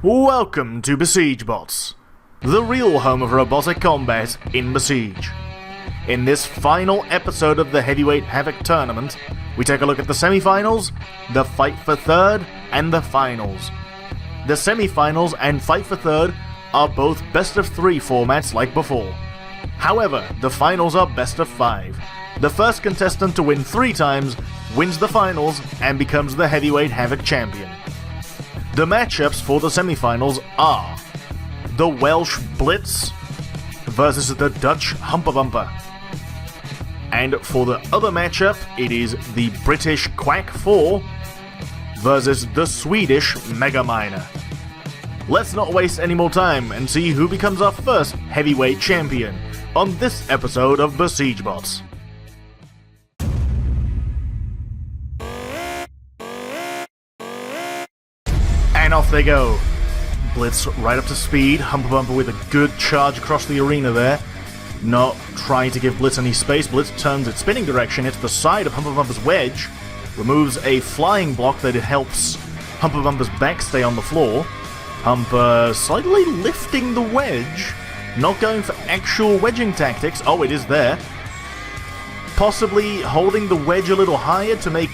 Welcome to Besiege Bots, the real home of robotic combat in Besiege. In this final episode of the Heavyweight Havoc tournament, we take a look at the semi-finals, the fight for third, and the finals. The semi-finals and fight for third are both best of 3 formats like before. However, the finals are best of 5. The first contestant to win 3 times wins the finals and becomes the Heavyweight Havoc champion. The matchups for the semi-finals are the Welsh Blitz versus the Dutch Humper Bumper. And for the other matchup, it is the British Quack 4 versus the Swedish Mega Miner. Let's not waste any more time and see who becomes our first heavyweight champion on this episode of Besiege Bots. And off they go. Blitz right up to speed, Humper Bumper with a good charge across the arena there. Not trying to give Blitz any space. Blitz turns its spinning direction, hits the side of Humper Bumper's wedge, removes a flying block that it helps Humper Bumper's back stay on the floor. Humper slightly lifting the wedge, not going for actual wedging tactics. Oh, it is there. Possibly holding the wedge a little higher to make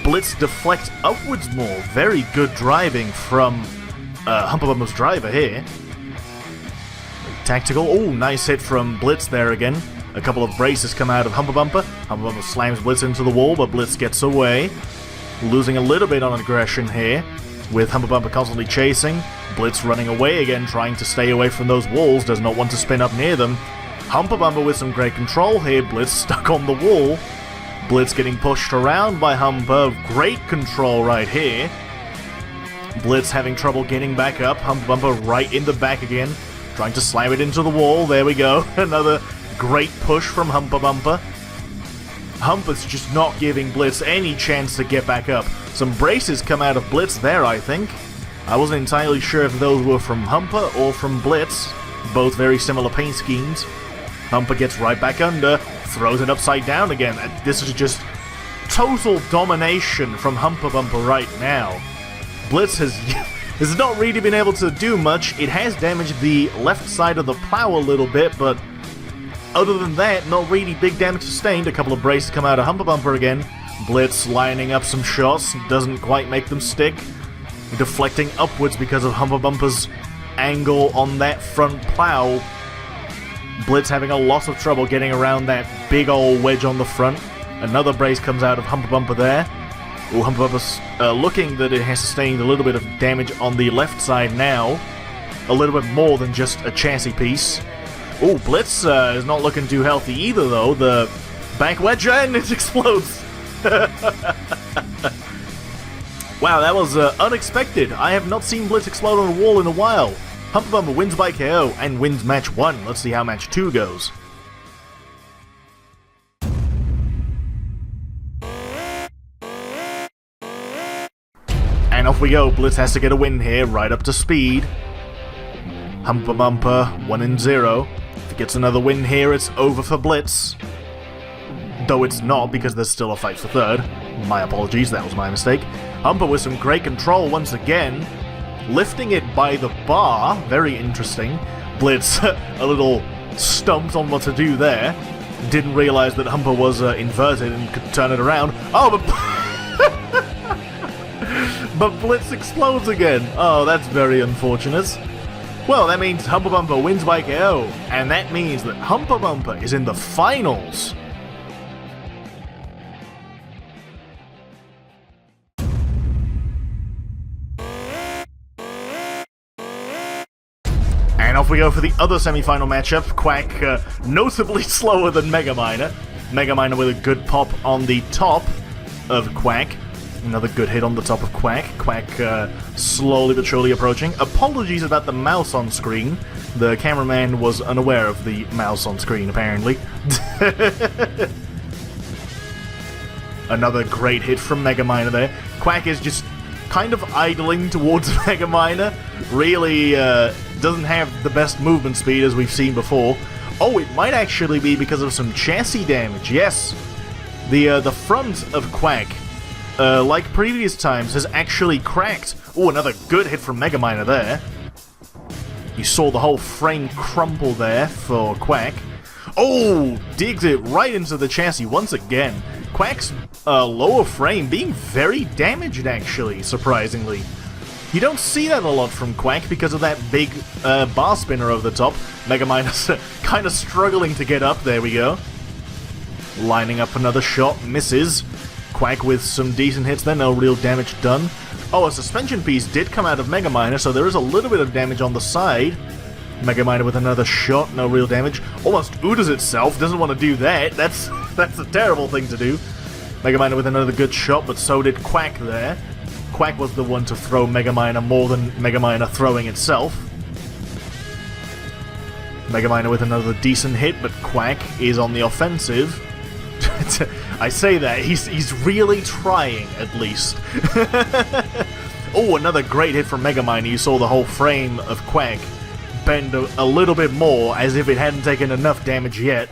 Blitz deflect upwards more. Very good driving from Humper Bumper's driver here. Tactical. Oh, nice hit from Blitz there again. A couple of braces come out of Humper Bumper. Humper Bumper slams Blitz into the wall, but Blitz gets away. Losing a little bit on aggression here, with Humper Bumper constantly chasing. Blitz running away again, trying to stay away from those walls, does not want to spin up near them. Humper Bumper with some great control here. Blitz stuck on the wall. Blitz getting pushed around by Humper. Great control right here. Blitz having trouble getting back up. Humper Bumper right in the back again, trying to slam it into the wall. There we go. Another great push from Humper Bumper. Humper's just not giving Blitz any chance to get back up. Some braces come out of Blitz there, I think. I wasn't entirely sure if those were from Humper or from Blitz. Both very similar paint schemes. Humper gets right back under, throws it upside down again. This is just total domination from Humper Bumper right now. Blitz has not really been able to do much. It has damaged the left side of the plow a little bit, but other than that, not really big damage sustained. A couple of braces come out of Humper Bumper again. Blitz lining up some shots, doesn't quite make them stick. Deflecting upwards because of Humper Bumper's angle on that front plow. Blitz having a lot of trouble getting around that big old wedge on the front. Another brace comes out of Humper Bumper there. Ooh, Humper Bumper's looking that it has sustained a little bit of damage on the left side now. A little bit more than just a chassis piece. Ooh, Blitz is not looking too healthy either, though. The back wedge, and it explodes. Wow, that was unexpected. I have not seen Blitz explode on a wall in a while. Humper Bumper wins by KO and wins match 1. Let's see how match 2 goes. And off we go. Blitz has to get a win here, right up to speed. Humper Bumper 1-0. If he gets another win here, it's over for Blitz. Though it's not, because there's still a fight for third. My apologies, that was my mistake. Humper with some great control once again. Lifting it by the bar. Very interesting. Blitz a little stumped on what to do there. Didn't realize that Humper was inverted and could turn it around. Oh, but... but Blitz explodes again. Oh, that's very unfortunate. Well, that means Humper Bumper wins by KO. And that means that Humper Bumper is in the finals. And off we go for the other semi-final matchup. Quack notably slower than Mega Miner. Mega Miner with a good pop on the top of Quack. Another good hit on the top of Quack. Quack slowly but surely approaching. Apologies about the mouse on screen. The cameraman was unaware of the mouse on screen, apparently. Another great hit from Mega Miner there. Quack is just kind of idling towards Mega Miner. Really doesn't have the best movement speed as we've seen before. Oh, it might actually be because of some chassis damage. Yes, the front of Quack like previous times, has actually cracked. Oh, another good hit from Megaminer there. You saw the whole frame crumple there for Quack. Oh, digs it right into the chassis once again. Quack's lower frame being very damaged, actually, surprisingly. You don't see that a lot from Quack because of that big bar spinner over the top. Megaminer's kind of struggling to get up. There we go. Lining up another shot, misses. Quack with some decent hits there, no real damage done. Oh, a suspension piece did come out of Megaminer, so there is a little bit of damage on the side. Megaminer with another shot, no real damage. Almost oodles itself, doesn't want to do that. That's a terrible thing to do. Megaminer with another good shot, but so did Quack there. Quack was the one to throw Megaminer more than Megaminer throwing itself. Megaminer with another decent hit, but Quack is on the offensive. I say that, he's really trying, at least. Oh, another great hit from Megaminer. You saw the whole frame of Quack bend a little bit more, as if it hadn't taken enough damage yet.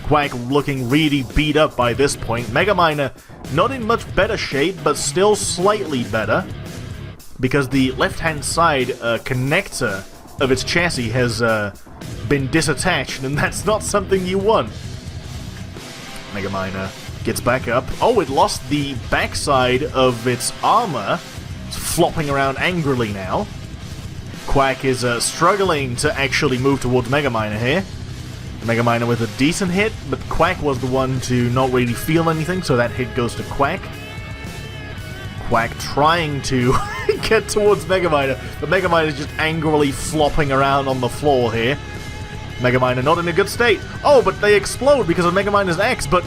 Quack looking really beat up by this point. Megaminer not in much better shape, but still slightly better, because the left-hand side connector of its chassis has been disattached, and that's not something you want. Megaminer gets back up. Oh, it lost the backside of its armor. It's flopping around angrily now. Quack is struggling to actually move towards Megaminer here. Megaminer with a decent hit, but Quack was the one to not really feel anything, so that hit goes to Quack. Quack trying to get towards Megaminer, but Megaminer is just angrily flopping around on the floor here. Megaminer not in a good state. Oh, but they explode because of Megaminer's X, but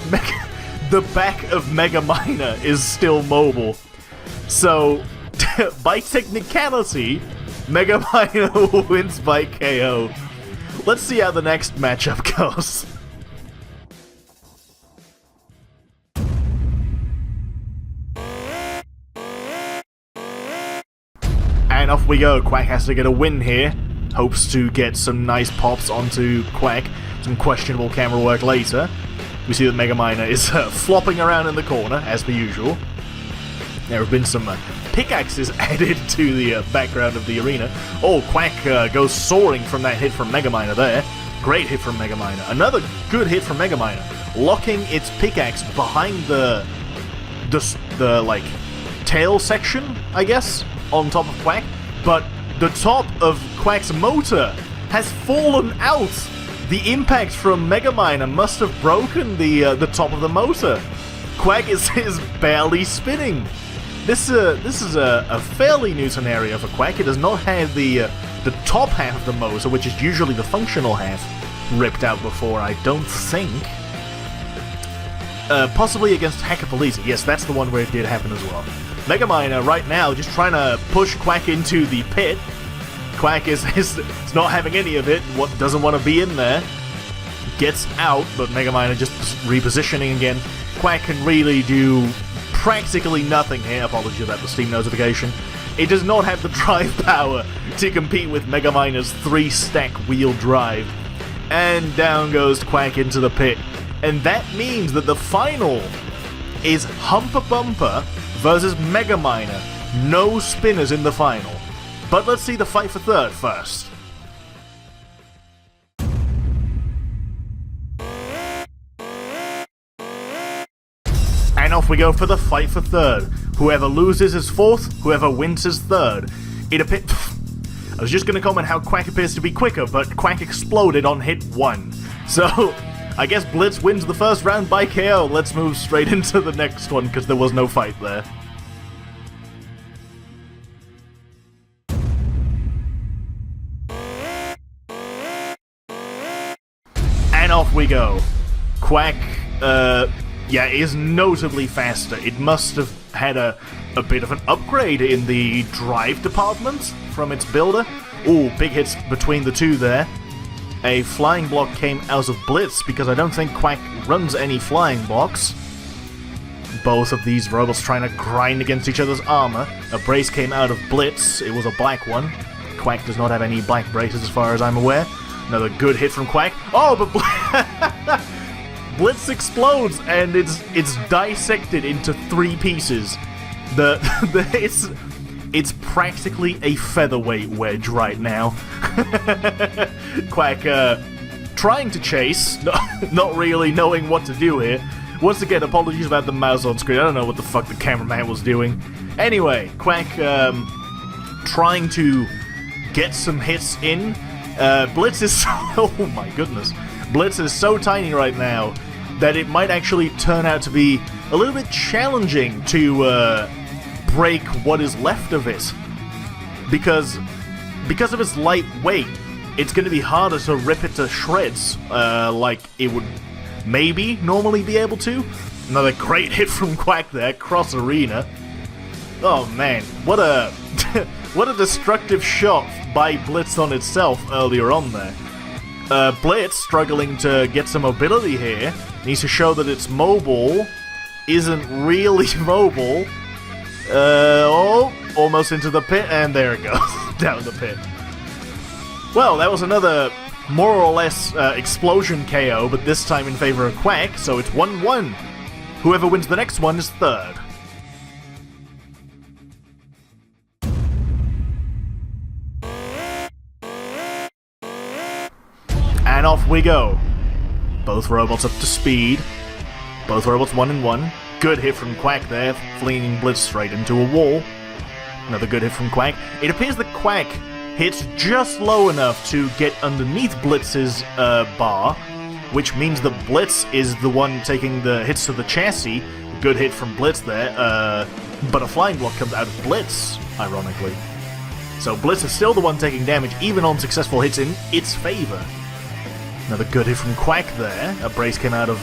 the back of Megaminer is still mobile. So, by technicality, Megaminer wins by KO. Let's see how the next matchup goes. And off we go. Quack has to get a win here. Hopes to get some nice pops onto Quack. Some questionable camera work later. We see that Megaminer is flopping around in the corner, as per usual. There have been some pickaxes added to the background of the arena. Oh, Quack goes soaring from that hit from Megaminer there. Great hit from Megaminer. Another good hit from Megaminer. Locking its pickaxe behind the like, tail section, I guess, on top of Quack. But the top of Quack's motor has fallen out. The impact from Megaminer must have broken the top of the motor. Quack is barely spinning. This is a fairly new scenario for Quack. It does not have the top half of the motor, which is usually the functional half, ripped out before, I don't think. Possibly against Hacker Police. Yes, that's the one where it did happen as well. Megaminer right now just trying to push Quack into the pit. Quack is not having any of it, doesn't want to be in there. Gets out, but Megaminer just repositioning again. Quack can really do practically nothing here. Apologies about the Steam notification. It does not have the drive power to compete with Megaminer's 3-stack wheel drive. And down goes Quack into the pit. And that means that the final is Humpa Bumper versus Megaminer. No spinners in the final. But let's see the fight for third first. And off we go for the fight for third. Whoever loses is fourth, whoever wins is third. I was just going to comment how Quack appears to be quicker, but Quack exploded on hit 1. So, I guess Blitz wins the first round by KO. Let's move straight into the next one, because there was no fight there. And off we go. Quack, is notably faster. It must have had a bit of an upgrade in the drive department from its builder. Ooh, big hits between the two there. A flying block came out of Blitz, because I don't think Quack runs any flying blocks. Both of these robots trying to grind against each other's armor. A brace came out of Blitz. It was a black one. Quack does not have any black braces as far as I'm aware. Another good hit from Quack. Oh, but Blitz explodes, and it's dissected into 3 pieces. It's practically a featherweight wedge right now. Quack trying to chase, not really knowing what to do here. Once again, apologies about the mouse on screen. I don't know what the fuck the cameraman was doing. Anyway, Quack trying to get some hits in. Blitz is so, oh my goodness. Blitz is so tiny right now that it might actually turn out to be a little bit challenging to break what is left of it. Because of its light weight, it's going to be harder to rip it to shreds like it would maybe normally be able to. Another great hit from Quack there, cross arena. Oh man, what a what a destructive shot by Blitz on itself earlier on there. Blitz struggling to get some mobility here. Needs to show that its mobile isn't really mobile. Oh, almost into the pit, and there it goes, down the pit. Well, that was another more or less explosion KO, but this time in favor of Quack, so it's 1-1. Whoever wins the next one is third. And off we go. Both robots up to speed. Both robots 1-1. Good hit from Quack there, flinging Blitz straight into a wall. Another good hit from Quack. It appears that Quack hits just low enough to get underneath Blitz's bar, which means that Blitz is the one taking the hits to the chassis. Good hit from Blitz there, but a flying block comes out of Blitz, ironically. So Blitz is still the one taking damage, even on successful hits in its favor. Another good hit from Quack there. A brace came out of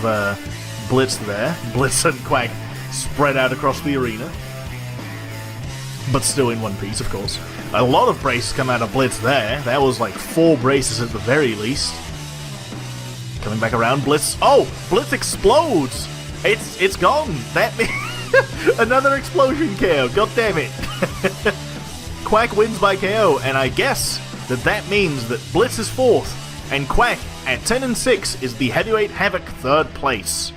Blitz there. Blitz and Quack spread out across the arena. But still in one piece, of course. A lot of braces come out of Blitz there. That was like 4 braces at the very least. Coming back around, Blitz. Oh! Blitz explodes! It's gone! That means another explosion KO. God damn it! Quack wins by KO, and I guess that means that Blitz is 4th, and Quack at 10-6 is the Heavyweight Havoc 3rd place.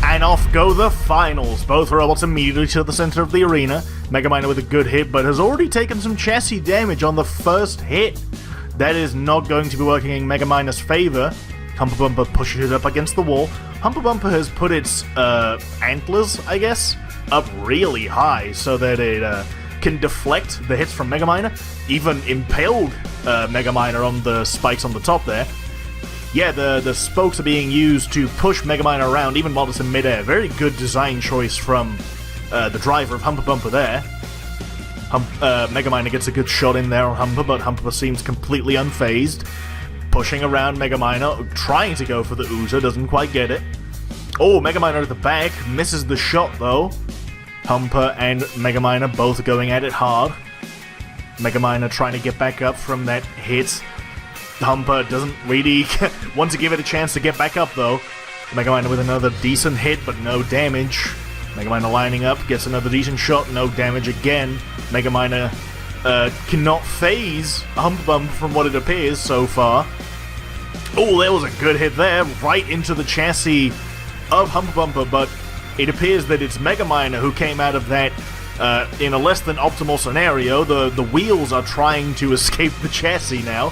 And off go the finals. Both robots immediately to the center of the arena. Megaminer with a good hit, but has already taken some chassis damage on the first hit. That is not going to be working in Megaminer's favor. Humper Bumper pushes it up against the wall. Humper Bumper has put its antlers, I guess, up really high so that it can deflect the hits from Megaminer. Even impaled Megaminer on the spikes on the top there. Yeah, the spokes are being used to push Megaminer around even while it's in midair. Very good design choice from the driver of Humper Bumper there. Megaminer gets a good shot in there on Humper, but Humper seems completely unfazed. Pushing around Megaminer, trying to go for the Oozer, doesn't quite get it. Oh, Megaminer at the back, misses the shot though. Humper and Megaminer both going at it hard. Megaminer trying to get back up from that hit. Humper doesn't really want to give it a chance to get back up though. Megaminer with another decent hit, but no damage. Megaminer lining up, gets another decent shot, no damage again. Megaminer cannot phase Humper Bumper from what it appears so far. Oh, there was a good hit there, right into the chassis of Humper Bumper, but it appears that it's Megaminer who came out of that in a less than optimal scenario. The wheels are trying to escape the chassis now.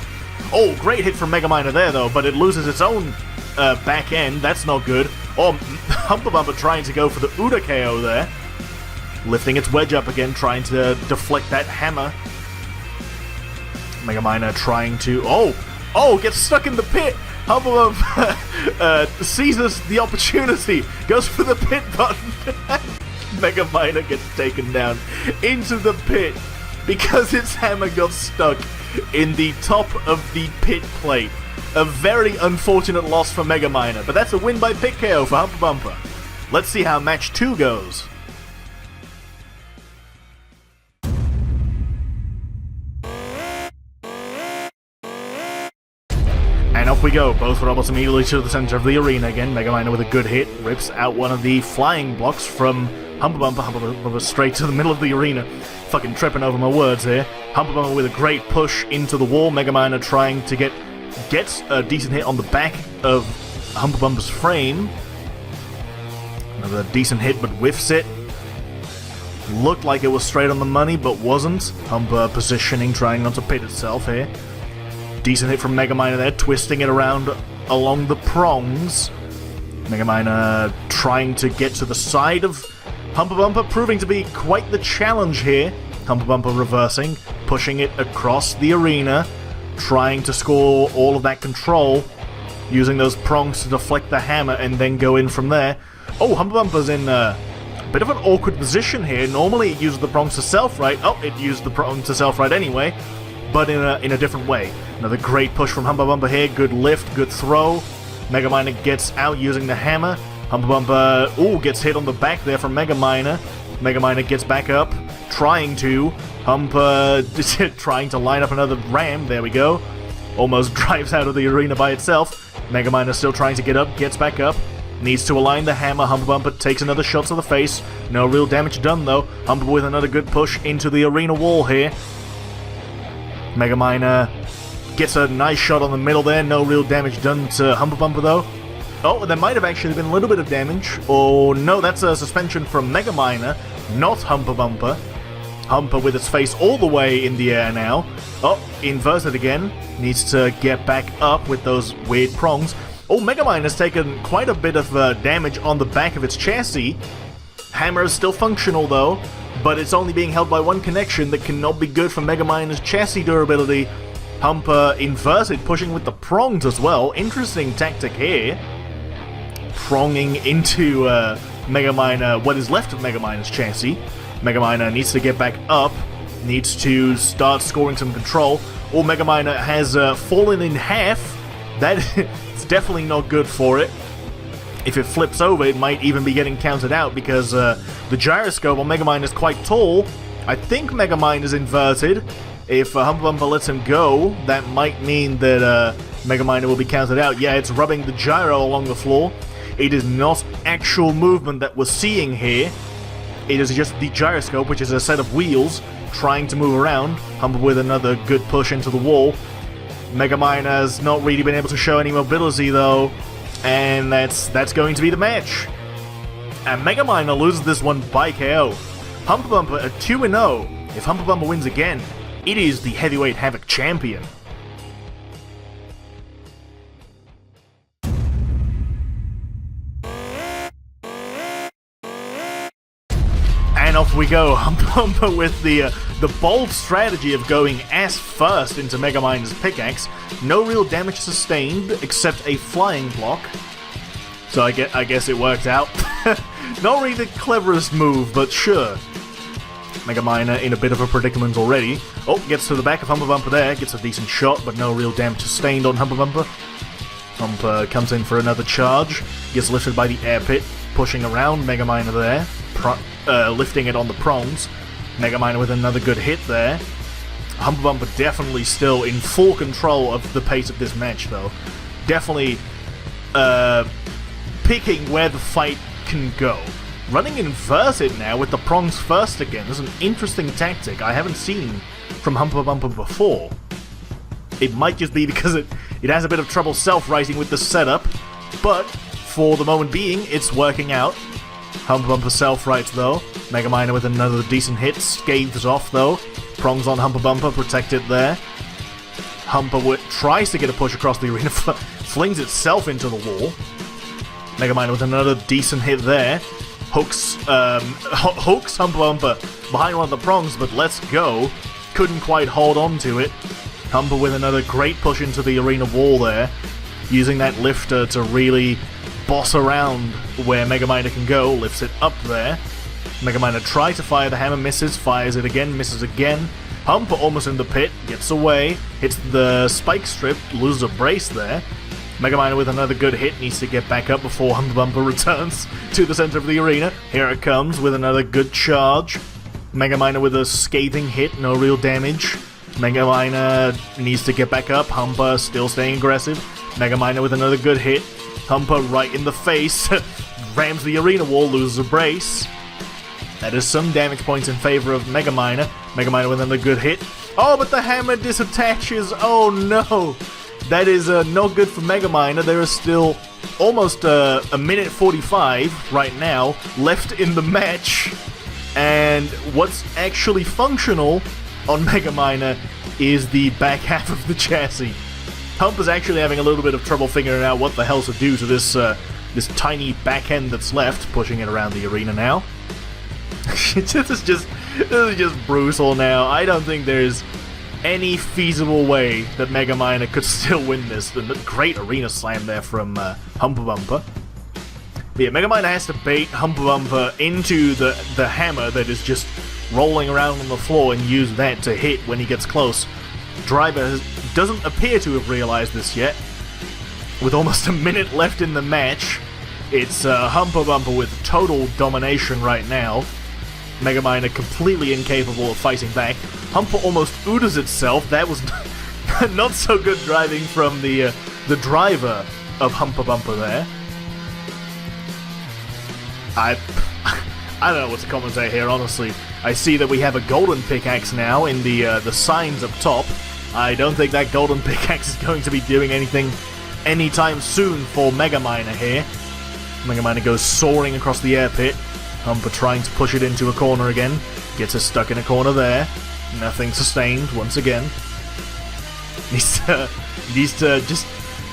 Oh, great hit from Megaminer there, though, but it loses its own back end. That's not good. Oh, Humper Bumper trying to go for the Uda KO there. Lifting its wedge up again, trying to deflect that hammer. Megaminer trying to... Oh, gets stuck in the pit! Humper Bumper seizes the opportunity, goes for the pit button. Megaminer gets taken down into the pit because its hammer got stuck in the top of the pit plate. A very unfortunate loss for Megaminer, but that's a win by pit KO for Humper Bumper. Let's see how match 2 goes. And off we go, both robots immediately to the center of the arena again. Megaminer with a good hit, rips out one of the flying blocks from Humpa Bumper straight to the middle of the arena. Fucking tripping over my words here. Humpa Bumper with a great push into the wall. Megaminer trying to gets a decent hit on the back of Humpa Bumper's frame. Another decent hit, but whiffs it. Looked like it was straight on the money, but wasn't. Humpa positioning, trying not to pit itself here. Decent hit from Megaminer there, twisting it around along the prongs. Megaminer trying to get to the side of Humpa Bumper, proving to be quite the challenge here. Humpa Bumper reversing, pushing it across the arena, trying to score all of that control, using those prongs to deflect the hammer and then go in from there. Oh, Humpa Bumper's in a bit of an awkward position here. Normally it uses the prongs to self-right. Oh, it used the prongs to self-right anyway, but in a different way. Another great push from Humpa Bumper here. Good lift, good throw. Megaminer gets out using the hammer. Humpa Bumper, gets hit on the back there from Megaminer. Megaminer gets back up, trying to. Humpa trying to line up another ram. There we go. Almost drives out of the arena by itself. Megaminer still trying to get up, gets back up. Needs to align the hammer. Humpa Bumper takes another shot to the face. No real damage done though. Humpa with another good push into the arena wall here. Megaminer gets a nice shot on the middle there. No real damage done to Humpa Bumper though. Oh, there might have actually been a little bit of damage. Oh no, that's a suspension from Megaminer, not Humpa Bumper. Humpa with its face all the way in the air now. Oh, inverted again. Needs to get back up with those weird prongs. Oh, Megaminer has taken quite a bit of damage on the back of its chassis. Hammer is still functional though, but it's only being held by one connection. That cannot be good for Megaminer's chassis durability. Humpa inverted, pushing with the prongs as well. Interesting tactic here. Pronging into Megaminer, what is left of Megaminer's chassis. Megaminer needs to get back up, needs to start scoring some control. Oh, Megaminer has fallen in half. That is definitely not good for it. If it flips over, it might even be getting counted out because the gyroscope on Megaminer is quite tall. I think Megaminer is inverted. If Humpa Bumper lets him go, that might mean that Megaminer will be counted out. Yeah, it's rubbing the gyro along the floor. It is not actual movement that we're seeing here. It is just the gyroscope, which is a set of wheels, trying to move around. Humpa with another good push into the wall. Megaminer's not really been able to show any mobility though, and that's going to be the match. And Megaminer loses this one by KO. Humpa Bumper at 2-0. If Humpa Bumper wins again, it is the Heavyweight Havoc champion. And off we go, Humpa Bumper with the bold strategy of going ass first into Megaminer's pickaxe. No real damage sustained, except a flying block. So I guess it worked out. Not really the cleverest move, but sure. Megaminer in a bit of a predicament already. Oh, gets to the back of Humpa Bumper there, gets a decent shot, but no real damage sustained on Humpa Bumper. Humpa comes in for another charge, gets lifted by the air pit, pushing around Megaminer there. Lifting it on the prongs. Megaminer with another good hit there. Humpa Bumper definitely still in full control of the pace of this match though. Definitely picking where the fight can go. Running inverted now with the prongs first again is an interesting tactic I haven't seen from Humpa Bumper before. It might just be because it has a bit of trouble self-righting with the setup, but for the moment being, it's working out. Humpa Bumper self-rights though. Megaminer with another decent hit, scathes off though. Prongs on Humpa Bumper, protected there. Humpa tries to get a push across the arena, flings itself into the wall. Megaminer with another decent hit there. Hooks Humpa Bumper behind one of the prongs, but lets go. Couldn't quite hold on to it. Humpa with another great push into the arena wall there. Using that lifter to really boss around where Megaminer can go, lifts it up there. Megaminer tries to fire the hammer, misses, fires it again, misses again. Humpa almost in the pit, gets away, hits the spike strip, loses a brace there. Megaminer with another good hit, needs to get back up before Humpa Bumper returns to the center of the arena. Here it comes with another good charge. Megaminer with a scathing hit, no real damage. Megaminer needs to get back up, Humpa still staying aggressive. Megaminer with another good hit. Humpa right in the face, rams the arena wall, loses a brace. That is some damage points in favor of Mega Miner. Mega Miner with another good hit. Oh, but the hammer disattaches. Oh no. That is not good for Mega Miner. There is still almost a minute 45 right now left in the match. And what's actually functional on Mega Miner is the back half of the chassis. Hump is actually having a little bit of trouble figuring out what the hell to do to this this tiny back end that's left, pushing it around the arena now. This is just brutal now. I don't think there's any feasible way that Mega Miner could still win this. The great arena slam there from Humpa Bumper. But yeah, Mega Miner has to bait Humpa Bumper into the hammer that is just rolling around on the floor and use that to hit when he gets close. Driver doesn't appear to have realized this yet. With almost a minute left in the match, it's Humpa Bumper with total domination right now. Mega Miner completely incapable of fighting back. Humpa almost oodles itself. That was not so good driving from the driver of Humpa Bumper there. I don't know what to commentate here, honestly. I see that we have a golden pickaxe now in the signs up top. I don't think that golden pickaxe is going to be doing anything anytime soon for Mega Miner here. Mega Miner goes soaring across the air pit. Humpa trying to push it into a corner again. Gets us stuck in a corner there. Nothing sustained once again. Needs to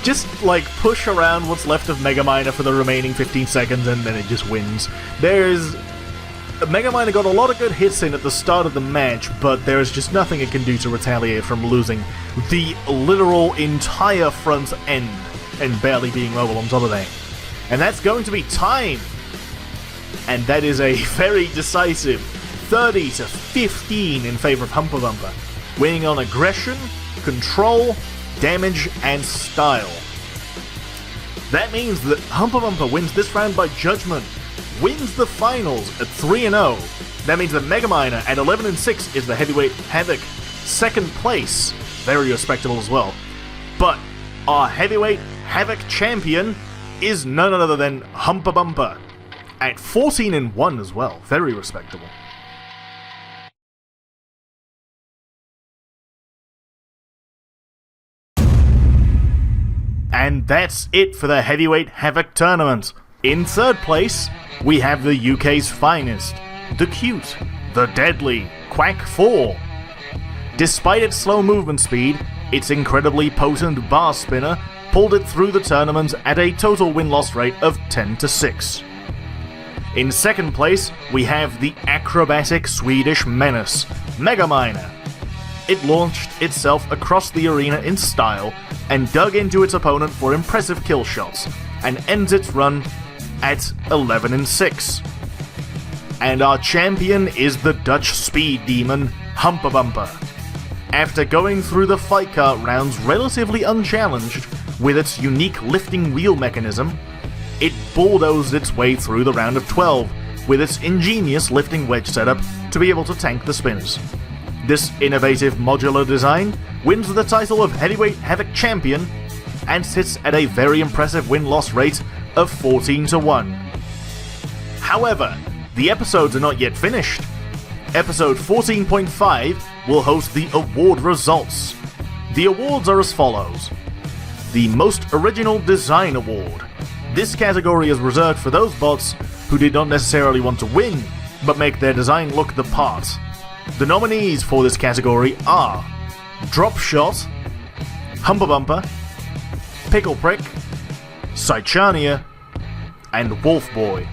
just like push around what's left of Mega Miner for the remaining 15 seconds and then it just wins. Mega Miner got a lot of good hits in at the start of the match, but there is just nothing it can do to retaliate from losing the literal entire front end and barely being mobile on top of that. And that's going to be time. And that is a very decisive 30-15 in favor of Humpa Bumper, winning on aggression, control, damage, and style. That means that Humpa Bumper wins this round by judgment, wins the finals at 3-0. That means that Mega Miner at 11-6 is the heavyweight Havoc second place, very respectable as well. But our heavyweight Havoc champion is none other than Humpa Bumper at 14-1 as well, very respectable. And that's it for the Heavyweight Havoc tournament. In third place, we have the UK's finest, the cute, the deadly Quack 4. Despite its slow movement speed, its incredibly potent bar spinner pulled it through the tournament at a total win-loss rate of 10-6. In second place, we have the acrobatic Swedish menace, Mega Miner. It launched itself across the arena in style and dug into its opponent for impressive kill shots, and ends its run at 11-6. And our champion is the Dutch speed demon, Humpa Bumper. After going through the fight cart rounds relatively unchallenged with its unique lifting wheel mechanism, it bulldozed its way through the round of 12 with its ingenious lifting wedge setup to be able to tank the spinners. This innovative modular design wins the title of Heavyweight Havoc Champion and sits at a very impressive win-loss rate of 14-1. However, the episodes are not yet finished. Episode 14.5 will host the award results. The awards are as follows. The Most Original Design Award. This category is reserved for those bots who did not necessarily want to win, but make their design look the part. The nominees for this category are Drop Shot, Humpa Bumper, Pickle Prick, Sychania, and Wolf Boy.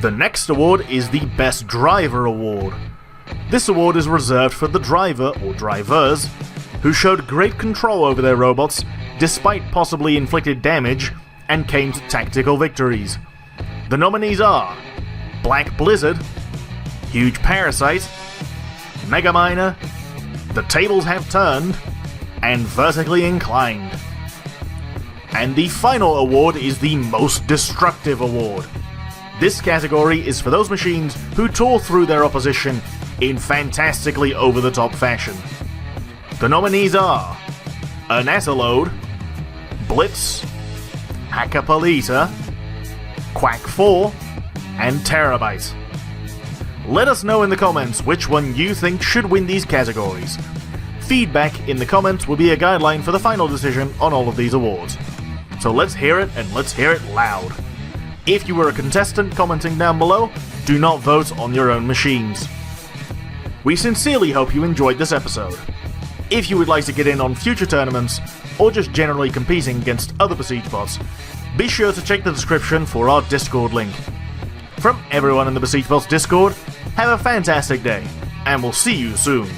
The next award is the Best Driver Award. This award is reserved for the driver or drivers who showed great control over their robots despite possibly inflicted damage and came to tactical victories. The nominees are Black Blizzard, Huge Parasite, Mega Miner, The Tables Have Turned, and Vertically Inclined. And the final award is the Most Destructive Award. This category is for those machines who tore through their opposition in fantastically over-the-top fashion. The nominees are Anatalode, Blitz, Hackapolita, Quack 4, and Terabyte. Let us know in the comments which one you think should win these categories. Feedback in the comments will be a guideline for the final decision on all of these awards. So let's hear it, and let's hear it loud. If you were a contestant commenting down below, do not vote on your own machines. We sincerely hope you enjoyed this episode. If you would like to get in on future tournaments, or just generally competing against other Besiege Bots, be sure to check the description for our Discord link. From everyone in the Besiege Bots Discord, have a fantastic day, and we'll see you soon.